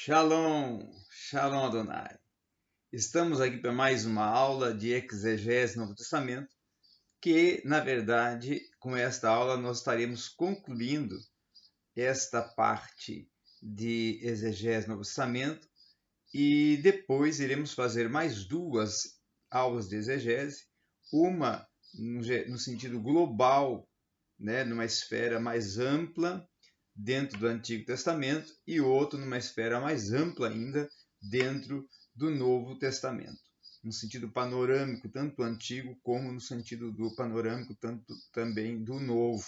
Shalom, Shalom Adonai. Estamos aqui para mais uma aula de exegese no Novo Testamento, que, na verdade, com esta aula nós estaremos concluindo esta parte de exegese no Novo Testamento e depois iremos fazer mais duas aulas de exegese, uma no sentido global, numa esfera mais ampla, dentro do Antigo Testamento, e outro numa esfera mais ampla ainda, dentro do Novo Testamento, no sentido panorâmico, tanto do Antigo como no sentido do panorâmico, tanto também do Novo,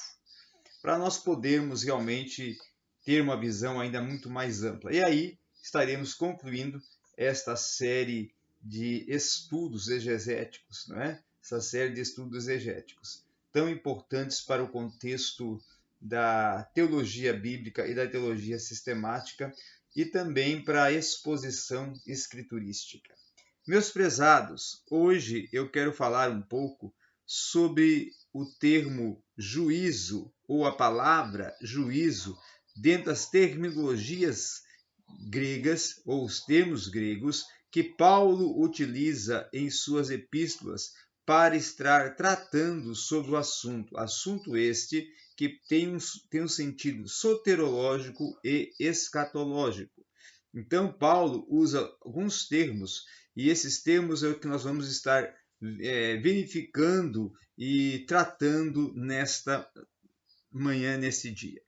para nós podermos realmente ter uma visão ainda muito mais ampla. E aí estaremos concluindo esta série de estudos exegéticos, não é? Essa série de estudos exegéticos, tão importantes para o contexto da teologia bíblica e da teologia sistemática e também para a exposição escriturística. Meus prezados, hoje eu quero falar um pouco sobre o termo juízo ou a palavra juízo dentro das terminologias gregas ou os termos gregos que Paulo utiliza em suas epístolas para estar tratando sobre o assunto este que tem um sentido soterológico e escatológico. Então, Paulo usa alguns termos, e esses termos é o que nós vamos estar verificando e tratando nesta manhã, nesse dia.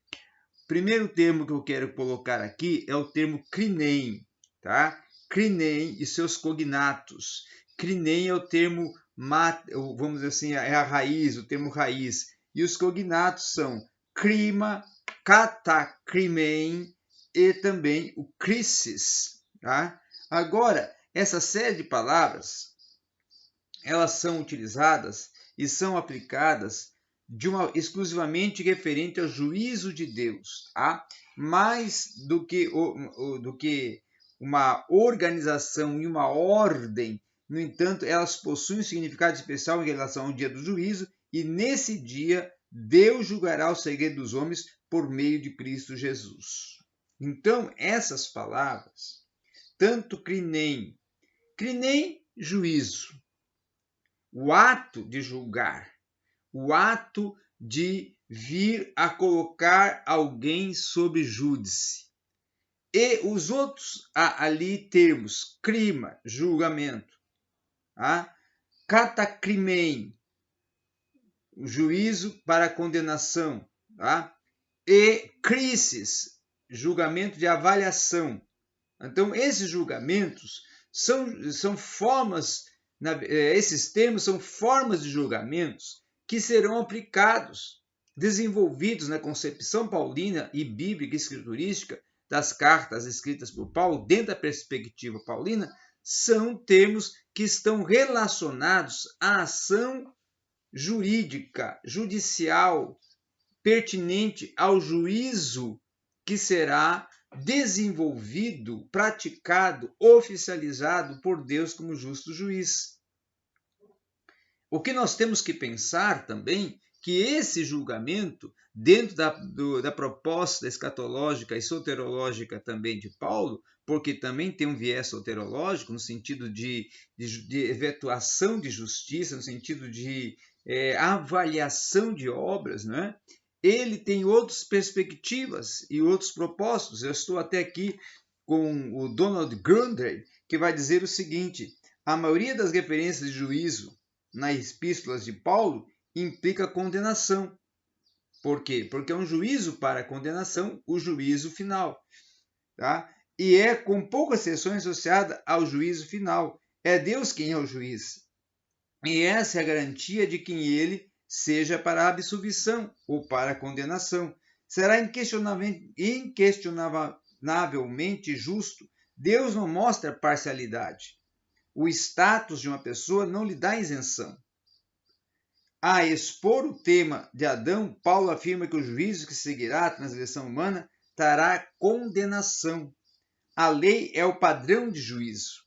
O primeiro termo que eu quero colocar aqui é o termo crinem, tá? Crinem e seus cognatos. Crinem é o termo, vamos dizer assim, é a raiz, o termo raiz. E os cognatos são crima, catacrimen e também o crisis, tá? Agora, essa série de palavras, elas são utilizadas e são aplicadas exclusivamente referente ao juízo de Deus, tá? Mais do que uma organização e uma ordem. No entanto, elas possuem um significado especial em relação ao dia do juízo, e nesse dia Deus julgará o segredo dos homens por meio de Cristo Jesus. Então, essas palavras, tanto crinem, juízo, o ato de julgar, o ato de vir a colocar alguém sob júdice. E os outros ali termos, crima, julgamento, catacrimen, o juízo para condenação, e crisis, julgamento de avaliação. Então, esses julgamentos são formas, esses termos são formas de julgamentos que serão aplicados, desenvolvidos na concepção paulina e bíblica escriturística das cartas escritas por Paulo, dentro da perspectiva paulina, são termos que estão relacionados à ação jurídica, judicial, pertinente ao juízo que será desenvolvido, praticado, oficializado por Deus como justo juiz. O que nós temos que pensar também que esse julgamento, dentro da proposta escatológica e soterológica também de Paulo, porque também tem um viés soterológico no sentido de efetuação de justiça, no sentido de avaliação de obras, né? Ele tem outras perspectivas e outros propósitos. Eu estou até aqui com o Donald Grundy, que vai dizer o seguinte: a maioria das referências de juízo nas epístolas de Paulo implica condenação. Por quê? Porque é um juízo para condenação, o juízo final. Tá? E é com poucas exceções associada ao juízo final. É Deus quem é o juiz. E essa é a garantia de que ele seja para a absolvição ou para a condenação. Será inquestionavelmente justo. Deus não mostra parcialidade. O status de uma pessoa não lhe dá isenção. A expor o tema de Adão, Paulo afirma que o juízo que seguirá a transgressão humana trará condenação. A lei é o padrão de juízo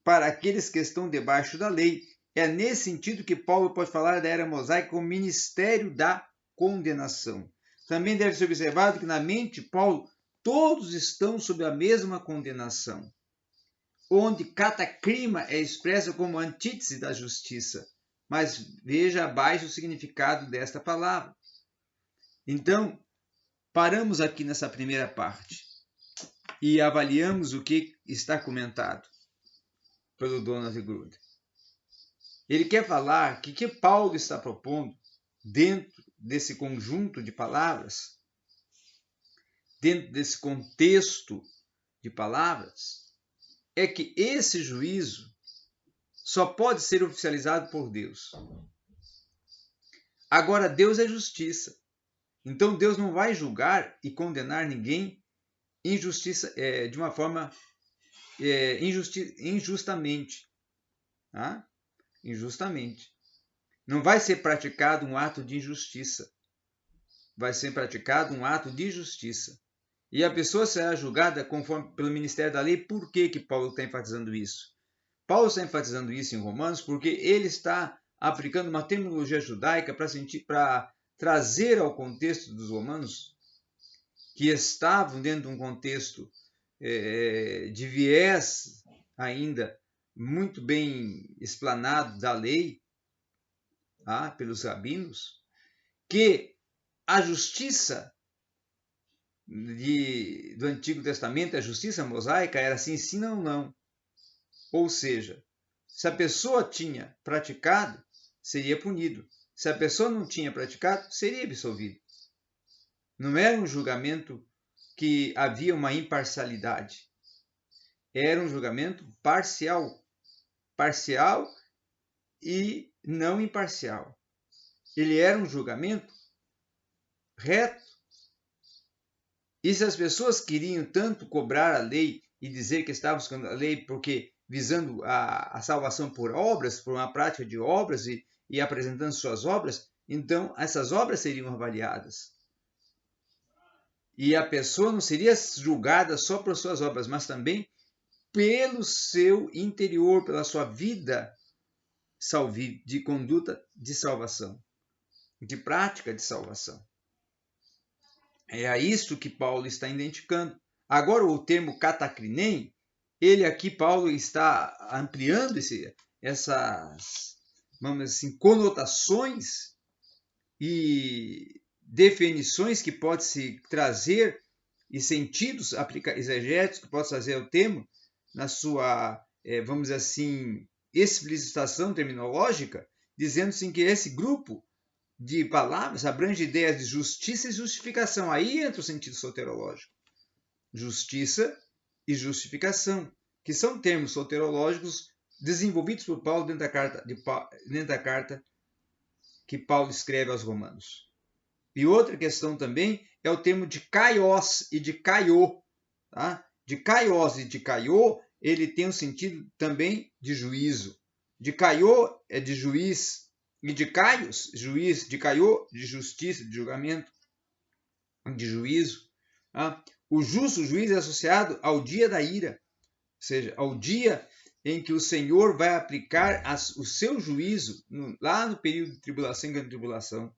para aqueles que estão debaixo da lei. É nesse sentido que Paulo pode falar da era mosaica como ministério da condenação. Também deve ser observado que na mente de Paulo todos estão sob a mesma condenação, onde catacrima é expressa como antítese da justiça. Mas veja abaixo o significado desta palavra. Então, paramos aqui nessa primeira parte e avaliamos o que está comentado pelo Donald Grudem. Ele quer falar que o que Paulo está propondo dentro desse conjunto de palavras, dentro desse contexto de palavras, é que esse juízo só pode ser oficializado por Deus. Agora, Deus é justiça. Então, Deus não vai julgar e condenar ninguém de uma forma injustamente. Tá? Injustamente. Não vai ser praticado um ato de injustiça. Vai ser praticado um ato de justiça. E a pessoa será julgada conforme pelo ministério da lei. Por que Paulo está enfatizando isso? Paulo está enfatizando isso em Romanos porque ele está aplicando uma terminologia judaica para trazer ao contexto dos romanos, que estavam dentro de um contexto de viés ainda muito bem explanado da lei, pelos rabinos, que a justiça do Antigo Testamento, a justiça mosaica, era assim, sim, não, não. Ou seja, se a pessoa tinha praticado, seria punido. Se a pessoa não tinha praticado, seria absolvido. Não era um julgamento que havia uma imparcialidade. Era um julgamento parcial. Parcial e não imparcial. Ele era um julgamento reto. E se as pessoas queriam tanto cobrar a lei e dizer que estavam buscando a lei porque visando a salvação por obras, por uma prática de obras e apresentando suas obras, então essas obras seriam avaliadas. E a pessoa não seria julgada só por suas obras, mas também pelo seu interior, pela sua vida de conduta de salvação, de prática de salvação. É a isso que Paulo está identificando. Agora, o termo katakrinen, ele aqui, Paulo está ampliando essas, vamos dizer assim, conotações e definições que pode se trazer e sentidos exegéticos que pode trazer ao termo na sua, vamos dizer assim, explicitação terminológica, dizendo assim que esse grupo de palavras abrange ideias de justiça e justificação. Aí entra o sentido soterológico. Justiça e justificação, que são termos soterológicos desenvolvidos por Paulo dentro da carta que Paulo escreve aos Romanos. E outra questão também é o termo de kaios e de kaiô. Tá? De kaios e de kaiô, ele tem um sentido também de juízo. De kaiô é de juiz, e de kaios, juiz, de kaiô, de justiça, de julgamento, de juízo. Tá? O justo juiz é associado ao dia da ira, ou seja, ao dia em que o Senhor vai aplicar o seu juízo lá no período de tribulação e grande tribulação.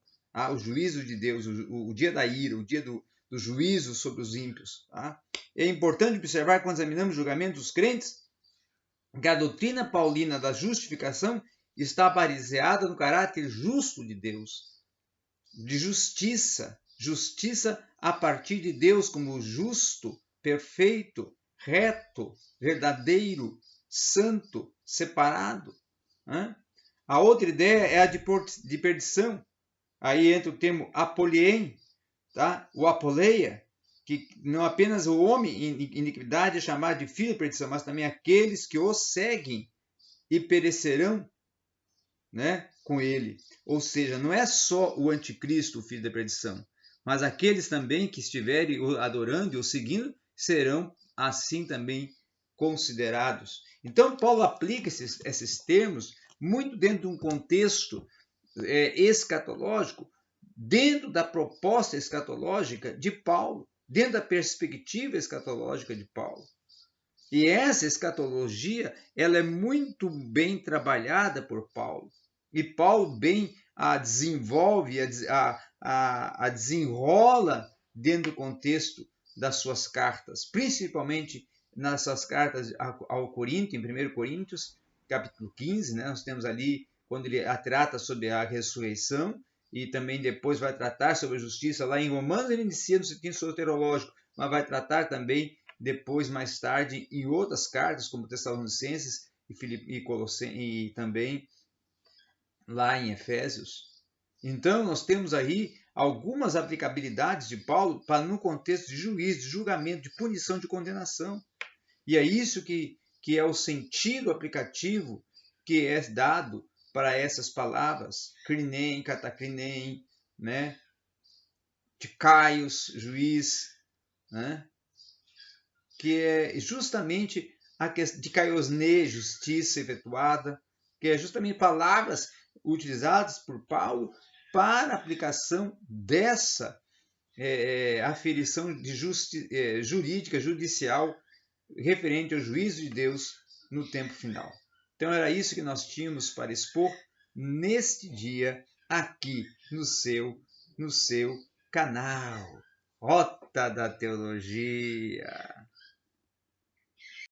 O juízo de Deus, o dia da ira, o dia do juízo sobre os ímpios. Tá? É importante observar, quando examinamos o julgamento dos crentes, que a doutrina paulina da justificação está baseada no caráter justo de Deus, de justiça. Justiça a partir de Deus como justo, perfeito, reto, verdadeiro, santo, separado. A outra ideia é a de perdição. Aí entra o termo apolien, tá? O apoleia, que não apenas o homem em iniquidade é chamado de filho de perdição, mas também aqueles que o seguem e perecerão, né, com ele. Ou seja, não é só o anticristo, o filho da perdição, mas aqueles também que estiverem o adorando e o seguindo serão assim também considerados. Então, Paulo aplica esses termos muito dentro de um contexto escatológico, dentro da proposta escatológica de Paulo, dentro da perspectiva escatológica de Paulo. E essa escatologia ela é muito bem trabalhada por Paulo. E Paulo bem a desenvolve, a desenrola dentro do contexto das suas cartas, principalmente nas suas cartas ao Corinto, em 1 Coríntios, capítulo 15, né? Nós temos ali quando ele trata sobre a ressurreição, e também depois vai tratar sobre a justiça. Lá em Romanos ele inicia no sentido soterológico, mas vai tratar também depois, mais tarde, em outras cartas, como Tessalonicenses e também lá em Efésios. Então, nós temos aí algumas aplicabilidades de Paulo para no contexto de juízo, de julgamento, de punição, de condenação. E é isso que é o sentido aplicativo que é dado para essas palavras, crinem, catacrinem, né? De Caios, juiz, né? Que é justamente a questão de Caiosne, justiça efetuada, que é justamente palavras utilizadas por Paulo para a aplicação dessa aferição de jurídica, judicial, referente ao juízo de Deus no tempo final. Então era isso que nós tínhamos para expor neste dia aqui no seu canal Rota da Teologia.